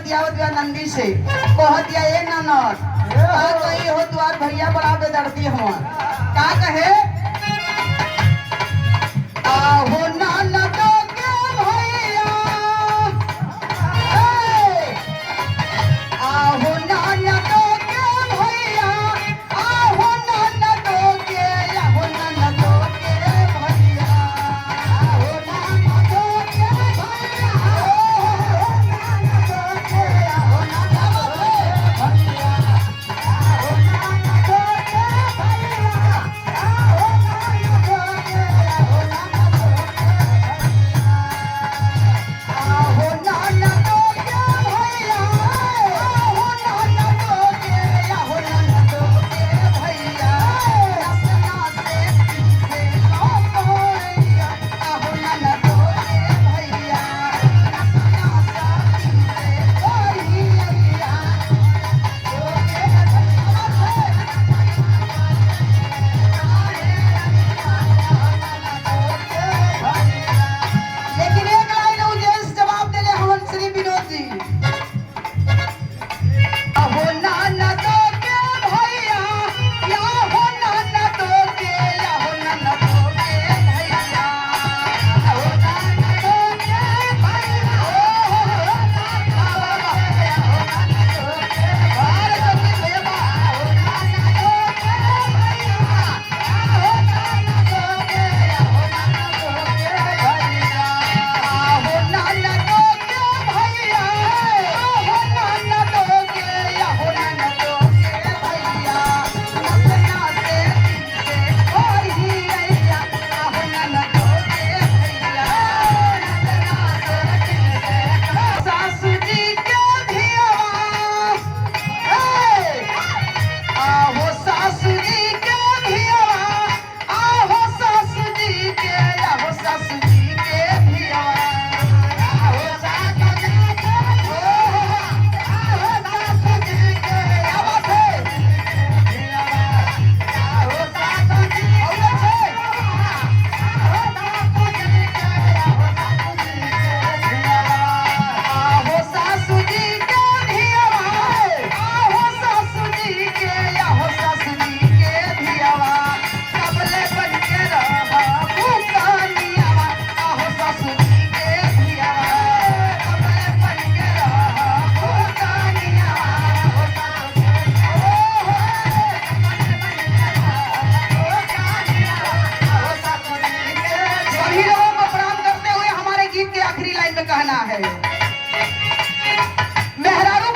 बतियावत दिया नंदी से कहत दिया ए ननद का कही हो तुआर भैया बड़ा बेदर्दी हम का कहे आहो ननद के भैया आहो ननद के भैया आहो ननद के आहो ननद के भैया आहो ननद के भैया आहो ननद के आहो ननद के भैया आहो ननद के भैया आहो ननद के आहो कहना है मेहरारू